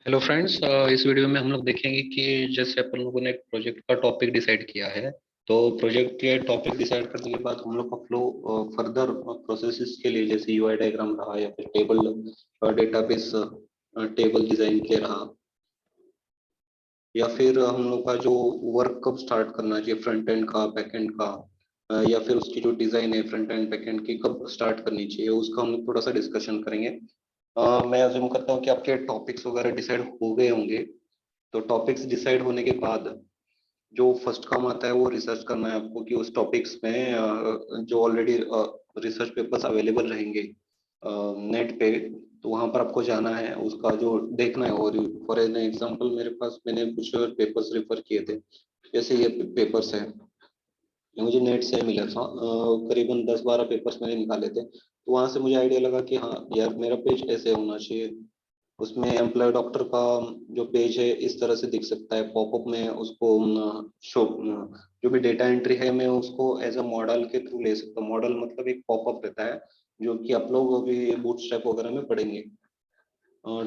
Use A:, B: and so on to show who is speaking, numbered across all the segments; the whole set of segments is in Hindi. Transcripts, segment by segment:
A: हेलो फ्रेंड्स, इस वीडियो में हम लोग देखेंगे कि जैसे अपन लोगों ने एक प्रोजेक्ट का टॉपिक डिसाइड किया है। तो प्रोजेक्ट के टॉपिक डिसाइड करने के बाद हम लोग का फ्लो फर्दर प्रोसेसेस के लिए जैसे यूआई डायग्राम रहा या फिर टेबल डेटाबेस टेबल डिजाइन के रहा, या फिर हम लोग का जो वर्क कब स्टार्ट करना चाहिए, फ्रंट एंड का बैक एंड का, या फिर उसकी जो डिजाइन है फ्रंट एंड बैक एंड की कब स्टार्ट करनी चाहिए, उसका हम लोग थोड़ा सा डिस्कशन करेंगे। मैं अज्यूम करता हूँ कि आपके टॉपिक्स वगैरह डिसाइड हो गए होंगे। तो टॉपिक्स डिसाइड होने के बाद जो फर्स्ट काम आता है वो रिसर्च करना है आपको कि उस टॉपिक्स में जो ऑलरेडी रिसर्च पेपर्स अवेलेबल रहेंगे नेट पे, तो वहां पर आपको जाना है, उसका जो देखना है। और फॉर एन एग्जांपल मेरे पास मैंने कुछ पेपर्स रेफर किए थे, जैसे ये पेपर्स है, ये मुझे नेट से मिला था। करीबन 10-12 पेपर्स मैंने निकाले थे, तो वहां से मुझे आइडिया लगा कि हाँ यार मेरा पेज ऐसे होना चाहिए। उसमें एम्प्लॉय डॉक्टर का जो पेज है इस तरह से दिख सकता है, पॉपअप में उसको शो, जो भी डेटा एंट्री है मैं उसको एज अ मॉडल के थ्रू ले सकता हूँ। मॉडल मतलब एक पॉपअप रहता है जो कि आप लोग अभी बूटस्ट्रैप वगैरह में पढ़ेंगे।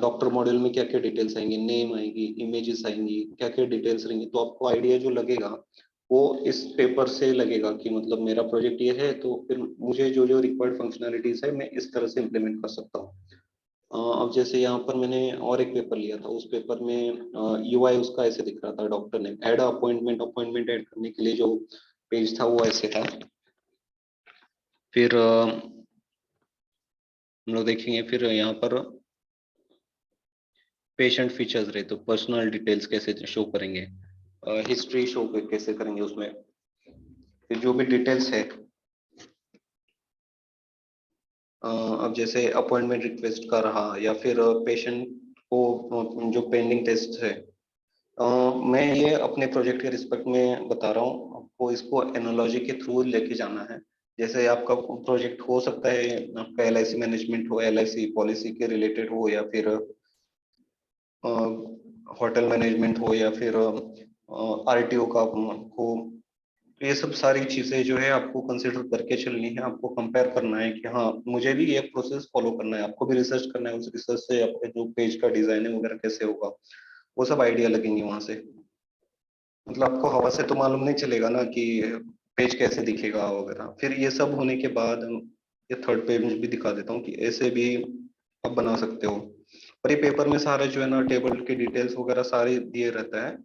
A: डॉक्टर मॉडल में क्या क्या डिटेल्स आएंगी, नेम आएंगी, इमेजेस आएंगी, क्या क्या डिटेल्स रहेंगी, तो आपको आइडिया जो लगेगा वो इस पेपर से लगेगा कि मतलब मेरा प्रोजेक्ट ये है, तो फिर मुझे जो जो रिक्वायर्ड फंक्शनैलिटीज है मैं इस तरह से इम्प्लीमेंट कर सकता हूँ। अब जैसे यहाँ पर मैंने और एक पेपर लिया था, उस पेपर में यूआई उसका ऐसे दिख रहा था, डॉक्टर ने ऐड अपॉइंटमेंट अपॉइंटमेंट ऐड करने के लिए जो पेज था वो ऐसे था। फिर हम लोग देखेंगे फिर यहाँ पर पेशेंट फीचर्स रहे तो पर्सनल डिटेल्स कैसे शो करेंगे, हिस्ट्री शो कैसे करेंगे उसमें। फिर जो भी डिटेल्स है, अब जैसे अपॉइंटमेंट रिक्वेस्ट का रहा या फिर पेशेंट को जो पेंडिंग टेस्ट है, मैं ये अपने प्रोजेक्ट के रिस्पेक्ट में बता रहा हूँ आपको, इसको एनालॉजी के थ्रू लेके जाना है। जैसे आपका प्रोजेक्ट हो सकता है आपका एलआईसी मैनेजमेंट हो, एलआईसी पॉलिसी के रिलेटेड हो, या फिर होटल मैनेजमेंट हो, या फिर आरटीओ का हो। तो ये सब सारी चीजें जो है आपको कंसिडर करके चलनी है, आपको कंपेयर करना है कि हाँ मुझे भी ये प्रोसेस फॉलो करना है, आपको भी रिसर्च करना है, उस रिसर्च से आपके जो पेज का डिजाइन है वगैरह कैसे होगा वो सब आइडिया लगेंगे वहां से। मतलब आपको हवा से तो मालूम नहीं चलेगा ना कि पेज कैसे दिखेगा वगैरह। फिर ये सब होने के बाद ये थर्ड पेज भी दिखा देता हूँ कि ऐसे भी आप बना सकते हो। और ये पेपर में सारे जो है ना टेबल के डिटेल्स वगैरह सारे दिए रहता है,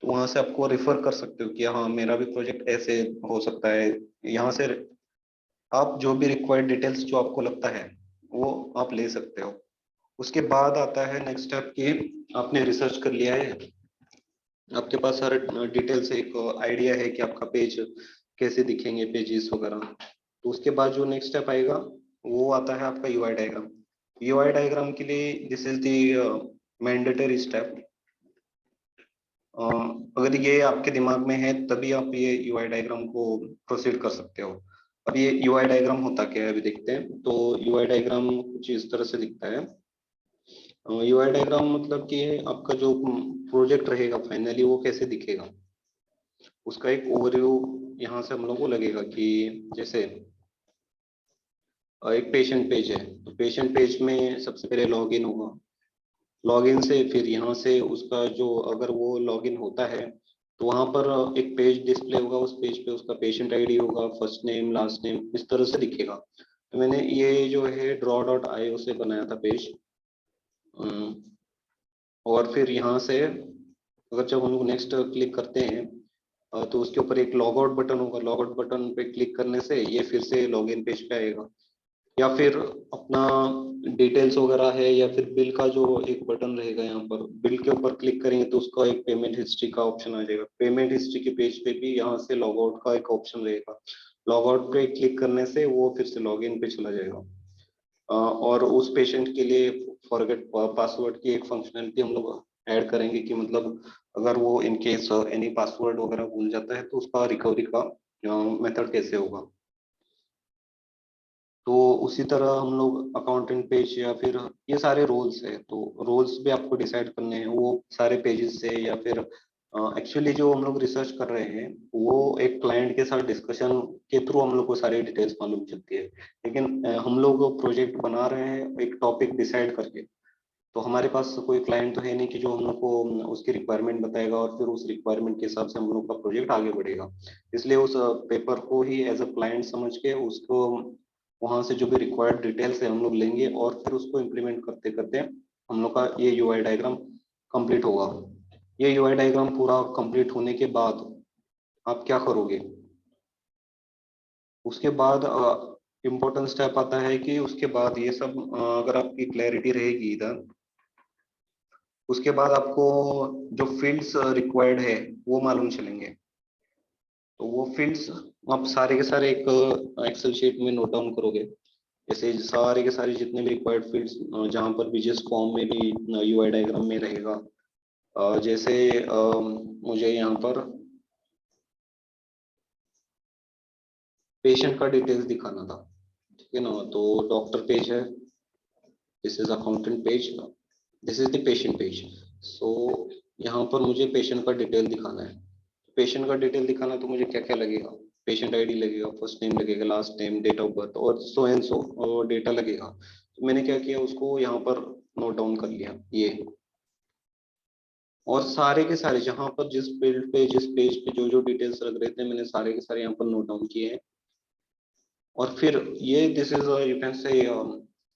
A: तो वहां से आपको रेफर कर सकते हो कि हाँ मेरा भी प्रोजेक्ट ऐसे हो सकता है। यहाँ से आप जो भी रिक्वायर्ड डिटेल्स जो आपको लगता है वो आप ले सकते हो। उसके बाद आता है नेक्स्ट स्टेप कि आपने रिसर्च कर लिया है, आपके पास सारे डिटेल्स, एक आइडिया है कि आपका पेज कैसे दिखेंगे, पेजेस वगैरह। तो उसके बाद जो नेक्स्ट स्टेप आएगा वो आता है आपका यूआई डायग्राम। यूआई डायग्राम के लिए this is the mandatory step. अगर ये आपके दिमाग में है तभी आप ये यूआई डायग्राम को प्रोसीड कर सकते हो। अब ये यूआई डायग्राम होता क्या है अभी देखते हैं। तो यूआई डायग्राम कुछ इस तरह से दिखता है। यूआई डायग्राम मतलब कि आपका जो प्रोजेक्ट रहेगा फाइनली वो कैसे दिखेगा, उसका एक ओवरव्यू यहाँ से हम लोग को लगेगा कि जैसे एक पेशेंट पेज है, तो पेशेंट पेज में सबसे पहले लॉगिन होगा। लॉगिन से फिर यहाँ से उसका जो अगर वो लॉगिन होता है तो वहां पर एक पेज डिस्प्ले होगा, उस पेज पे उसका पेशेंट आईडी होगा, फर्स्ट नेम लास्ट नेम इस तरह से दिखेगा। तो मैंने ये जो है ड्रॉ डॉट आई से बनाया था पेज। और फिर यहाँ से अगर जब हम लोग नेक्स्ट क्लिक करते हैं तो उसके ऊपर एक लॉग आउट बटन होगा, लॉग आउट बटन पे क्लिक करने से ये फिर से लॉगिन पेज पे आएगा। या फिर अपना डिटेल्स वगैरह है, या फिर बिल का जो एक बटन रहेगा, यहाँ पर बिल के ऊपर क्लिक करेंगे तो उसका एक पेमेंट हिस्ट्री का ऑप्शन आ जाएगा। पेमेंट हिस्ट्री के पेज पे भी यहाँ से लॉग आउट का एक ऑप्शन रहेगा, लॉग आउट पे क्लिक करने से वो फिर से लॉगिन पे चला जाएगा। और उस पेशेंट के लिए फॉरगेट पासवर्ड की एक फंक्शनलिटी हम लोग ऐड करेंगे कि मतलब अगर वो इन केस एनी पासवर्ड वगैरह भूल जाता है तो उसका रिकवरी का मेथड कैसे होगा। तो उसी तरह हम लोग अकाउंटेंट पेज या फिर ये सारे रोल्स है, तो रोल्स भी आपको डिसाइड करने हैं वो सारे पेजेस से, या फिर एक्चुअली जो हम लोग रिसर्च कर रहे हैं वो एक क्लाइंट के साथ डिस्कशन के थ्रू हम लोग को सारी डिटेल्स मालूम चलती है। लेकिन हम लोग प्रोजेक्ट बना रहे हैं एक टॉपिक डिसाइड करके, तो हमारे पास कोई क्लाइंट तो है नहीं कि जो हम लोग को उसकी रिक्वायरमेंट बताएगा और फिर उस रिक्वायरमेंट के हिसाब से हम लोग का प्रोजेक्ट आगे बढ़ेगा। इसलिए उस पेपर को ही एज अ क्लाइंट समझ के उसको वहां से जो भी रिक्वायर्ड डिटेल्स है हम लोग लेंगे और फिर उसको इम्प्लीमेंट करते करते हम लोग का ये यूआई डायग्राम कंप्लीट होगा। ये यूआई डायग्राम पूरा कंप्लीट होने के बाद आप क्या करोगे? उसके बाद इम्पोर्टेंट स्टेप आता है कि उसके बाद ये सब अगर आपकी क्लैरिटी रहेगी इधर, उसके बाद आपको जो फील्ड्स रिक्वायर्ड है वो मालूम चलेंगे। तो वो फील्ड्स आप सारे के सारे एक एक्सेल शीट में नोट डाउन करोगे। जैसे सारे के सारे जितने भी रिक्वायर्ड फील्ड्स जहां पर विजेस फॉर्म में भी यूआई डायग्राम में रहेगा। जैसे मुझे यहाँ पर पेशेंट का डिटेल्स दिखाना था, ठीक है ना। तो डॉक्टर पेज है, this is accountant page, this is the patient page. So यहाँ पर मुझे पेशेंट का डिटेल दिखाना है। पेशेंट का डिटेल दिखाना तो मुझे क्या क्या लगेगा? पेशेंट आईडी लगेगा, फर्स्ट नेम लगेगा, last name, date of birth और सो एंड सो डेटा लगेगा। तो मैंने क्या किया, उसको यहाँ पर नोट डाउन कर लिया ये। और सारे के सारे जहां पर जिस फील्ड पे जिस पेज पे जो जो डिटेल्स लग रहे थे मैंने सारे के सारे यहाँ पर नोट डाउन किए हैं। और फिर ये this is you can say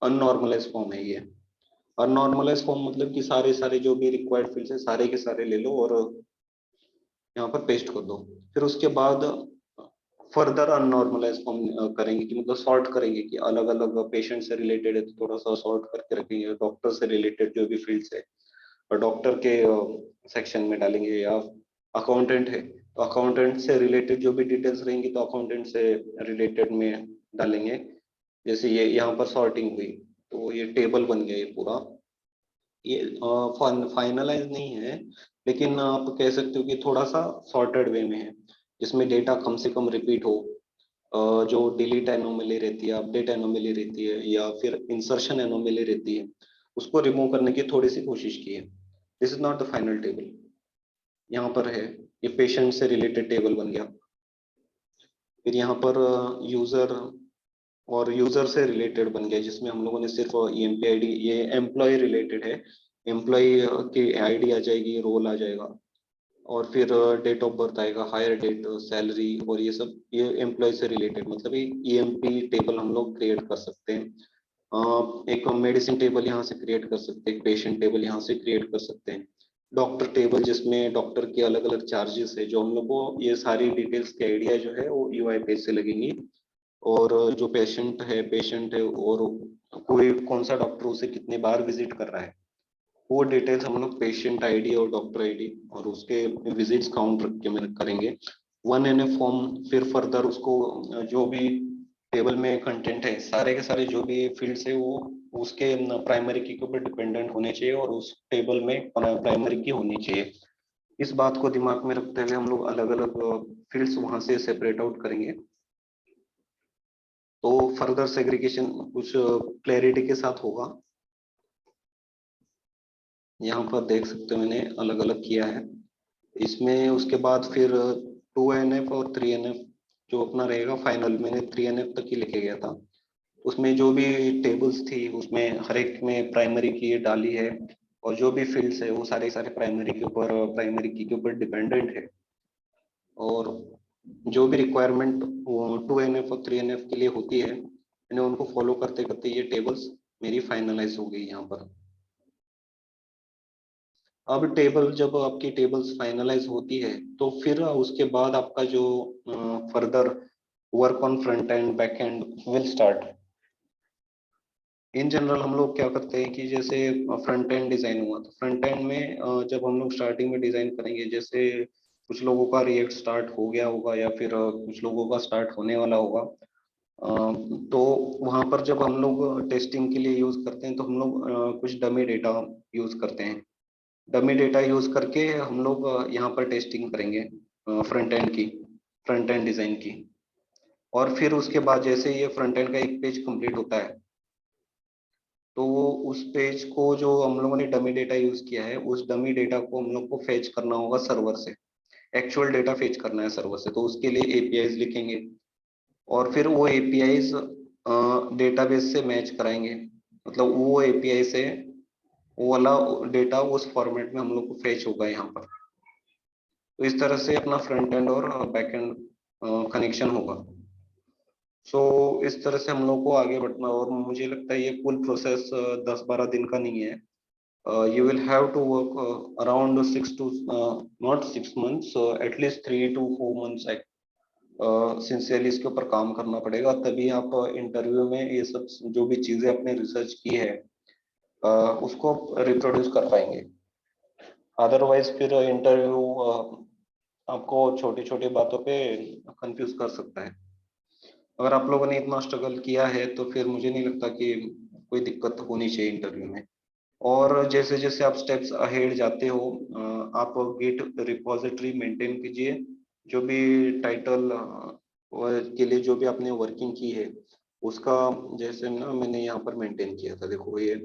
A: अननॉर्मलाइज form है ये। अननॉर्मलाइज फॉर्म मतलब कि सारे सारे जो भी रिक्वायर्ड फील्ड्स है सारे के सारे ले लो और यहाँ पर पेस्ट कर दो। फिर उसके बाद फर्दर अननॉर्मलाइज फॉर्म करेंगे कि मतलब सॉर्ट करेंगे कि अलग अलग पेशेंट से रिलेटेड है तो थोड़ा सा सॉर्ट करके रखेंगे, डॉक्टर से रिलेटेड जो भी फील्ड्स है और डॉक्टर के सेक्शन में डालेंगे, या अकाउंटेंट है तो अकाउंटेंट से रिलेटेड जो भी डिटेल्स रहेंगी तो अकाउंटेंट से रिलेटेड में डालेंगे। जैसे ये यहाँ पर सॉर्टिंग हुई तो ये टेबल बन गया ये पूरा। ये फाइनलाइज नहीं है लेकिन आप कह सकते हो कि थोड़ा सा सॉर्टेड वे में है, जिसमें डेटा कम से कम रिपीट हो। जो डिलीट एनोमली रहती है, अपडेट एनोमली रहती है या फिर इंसर्शन एनोमली रहती है उसको रिमूव करने की थोड़ी सी कोशिश की है। This is not the final table. यहाँ पर है ये पेशेंट से रिलेटेड टेबल बन गया। फिर यहाँ पर यूजर और यूजर से रिलेटेड बन गया जिसमें हम लोगों ने सिर्फ ईएमपी आईडी, ये एम्प्लॉय रिलेटेड है, एम्प्लॉय की आईडी आ जाएगी, रोल आ जाएगा और फिर डेट ऑफ बर्थ आएगा, हायर डेट, सैलरी और ये सब ये एम्प्लॉय से रिलेटेड मतलब ईएमपी टेबल हम लोग क्रिएट कर सकते हैं। एक मेडिसिन टेबल यहाँ से क्रिएट कर सकते हैं, एक पेशेंट टेबल यहाँ से क्रिएट कर सकते हैं, डॉक्टर टेबल जिसमें डॉक्टर के अलग अलग चार्जेस है जो हम लोग को ये सारी डिटेल्स की आइडिया जो है वो यूआई पेज से लगेंगी। और जो पेशेंट है और कोई कौन सा डॉक्टर उसे कितने बार विजिट कर रहा है वो डिटेल्स हम लोग पेशेंट आईडी और डॉक्टर आईडी और उसके विजिट्स काउंट रख के में करेंगे। One N A form. फिर फर्दर उसको जो भी टेबल में कंटेंट है सारे के सारे जो भी फील्ड्स है वो उसके प्राइमरी की के ऊपर डिपेंडेंट होने चाहिए और उस टेबल में प्राइमरी की होनी चाहिए। इस बात को दिमाग में रखते हुए हम लोग अलग अलग फील्ड्स वहां से सेपरेट आउट करेंगे। तो फर्दर सेग्रीगेशन कुछ क्लैरिटी के साथ होगा। यहाँ पर देख सकते हो मैंने अलग अलग किया है इसमें। उसके बाद फिर 2NF और 3NF जो अपना रहेगा फाइनल, मैंने 3NF तक ही लेके गया था। उसमें जो भी टेबल्स थी उसमें हर एक में प्राइमरी की डाली है और जो भी फील्ड्स है वो सारे सारे प्राइमरी की के ऊपर डिपेंडेंट है। और जो भी रिक्वायरमेंट 2NF और 3NF के लिए होती है मैंने उनको फॉलो करते करते ये टेबल्स मेरी फाइनलाइज हो गई यहाँ पर। अब टेबल जब आपकी टेबल्स फाइनलाइज होती है तो फिर उसके बाद आपका जो further work on front end back and will start. In general हम लोग क्या करते हैं कि जैसे फ्रंट एंड डिजाइन हुआ तो फ्रंट एंड में जब हम लोग स्टार्टिंग में डिजाइन करेंगे, जैसे कुछ लोगों का रिएक्ट स्टार्ट हो गया होगा या फिर कुछ लोगों का स्टार्ट होने वाला होगा। तो वहां पर जब हम लोग टेस्टिंग के लिए यूज करते हैं तो हम लोग कुछ डमी डेटा यूज करते हैं। डमी डेटा यूज करके हम लोग यहाँ पर टेस्टिंग करेंगे फ्रंट एंड की, फ्रंट एंड डिजाइन की। और फिर उसके बाद जैसे ये फ्रंट एंड का एक पेज कंप्लीट होता है तो वो उस पेज को जो हम लोगों ने डमी डेटा यूज किया है उस डमी डेटा को हम लोग को फेच करना होगा सर्वर से। एक्चुअल डेटा फेच करना है सर्वर से तो उसके लिए एपीआईज लिखेंगे और फिर वो एपीआईज डेटाबेस से मैच कराएंगे। मतलब वो एपीआई से वो वाला डेटा उस फॉर्मेट में हम लोग को फेच होगा यहाँ पर। तो इस तरह से अपना फ्रंट एंड और बैक एंड कनेक्शन होगा। सो इस तरह से हम लोग को आगे बढ़ना, और मुझे लगता है ये फुल प्रोसेस 10-12 दिन का नहीं है। You will have to work around 6 to not 6 months, at least 3 to 4 months sincerely इसके ऊपर काम करना पड़ेगा, तभी आप इंटरव्यू में ये सब जो भी चीजें आपने रिसर्च की है उसको रिप्रोड्यूस कर पाएंगे। अदरवाइज फिर इंटरव्यू आपको छोटी छोटी बातों पे कंफ्यूज कर सकता है। अगर आप लोगों ने इतना स्ट्रगल किया है तो फिर मुझे नहीं लगता कि कोई दिक्कत होनी चाहिए इंटरव्यू में। और जैसे जैसे आप स्टेप्स अहेड जाते हो आप गिट रिपॉजिटरी मेंटेन कीजिए। जो भी टाइटल के लिए जो भी आपने वर्किंग की है उसका, जैसे ना मैंने यहाँ पर मेंटेन किया था, देखो ये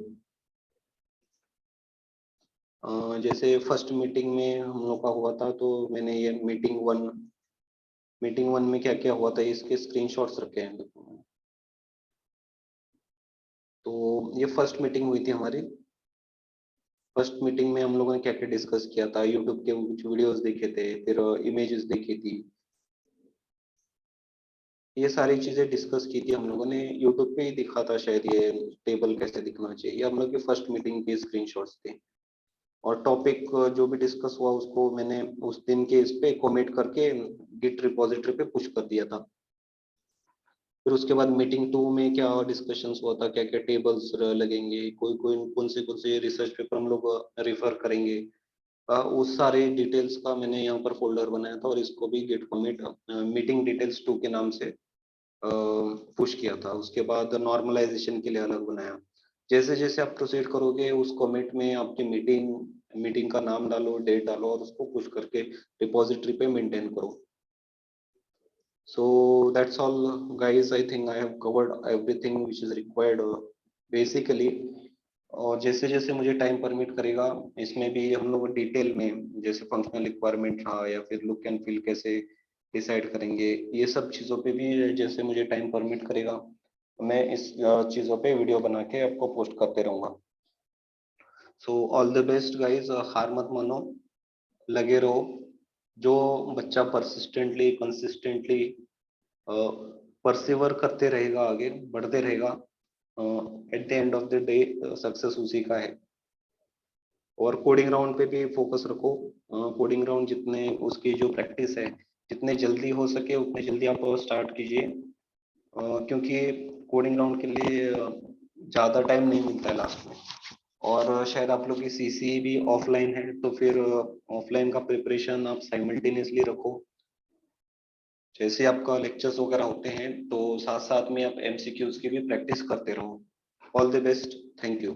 A: जैसे फर्स्ट मीटिंग में हम लोग का हुआ था, तो मैंने ये मीटिंग वन में क्या क्या हुआ था इसके स्क्रीनशॉट्स रखे हैं देखो। तो ये फर्स्ट मीटिंग हुई थी हमारी। फर्स्ट मीटिंग में हम लोगों ने क्या क्या डिस्कस किया था, यूट्यूब के कुछ वीडियोस देखे थे, फिर इमेजेस देखी थी, ये सारी चीजें डिस्कस की थी हम लोगों ने। यूट्यूब पे ही दिखा था शायद ये टेबल कैसे दिखना चाहिए, ये हम लोग की फर्स्ट मीटिंग के स्क्रीनशॉट्स थे। और टॉपिक जो भी डिस्कस हुआ उसको मैंने उस दिन के इस पे कमेंट करके गिट रिपॉजिटरी पे पुश कर दिया था। फिर उसके बाद मीटिंग 2 में क्या डिस्कशंस हुआ था, क्या क्या टेबल्स लगेंगे, कोई कोई कौन से रिसर्च पेपर हम लोग रिफर करेंगे, उस सारे डिटेल्स का मैंने यहाँ पर फोल्डर बनाया था, और इसको भी गिट कमिट मीटिंग डिटेल्स 2 के नाम से पुश किया था। उसके बाद नॉर्मलाइजेशन के लिए अलग बनाया। जैसे जैसे आप प्रोसीड करोगे उस कमिट में आपकी मीटिंग मीटिंग का नाम डालो, डेट डालो, और उसको पुश करके रिपोजिटरी पे मेंटेन करो। So that's all guys, I think I have covered everything which is required basically। और जैसे जैसे मुझे टाइम परमिट करेगा इसमें भी हम लोग डिटेल में, जैसे फंक्शनल रिक्वायरमेंट रहा या फिर लुक एंड फील कैसे डिसाइड करेंगे, ये सब चीज़ों पे भी जैसे मुझे टाइम परमिट करेगा मैं इस चीज़ों पे वीडियो बना के आपको पोस्ट करते रहूँगा। So all the best guys, हार मत मानो, लगे रहो। जो बच्चा परसिस्टेंटली कंसिस्टेंटली परसिवर करते रहेगा, आगे बढ़ते रहेगा, at the end of the day success उसी का है। और कोडिंग राउंड पे भी फोकस रखो। कोडिंग राउंड जितने उसकी जो प्रैक्टिस है जितने जल्दी हो सके उतने जल्दी आप स्टार्ट कीजिए, क्योंकि कोडिंग राउंड के लिए ज़्यादा टाइम नहीं मिलता है लास्ट में। और शायद आप लोग की सीसी भी ऑफलाइन है, तो फिर ऑफलाइन का प्रिपरेशन आप साइमल्टेनियसली रखो। जैसे आपका लेक्चर्स वगैरह होते हैं तो साथ साथ में आप एमसीक्यूज की भी प्रैक्टिस करते रहो। All the best, thank you.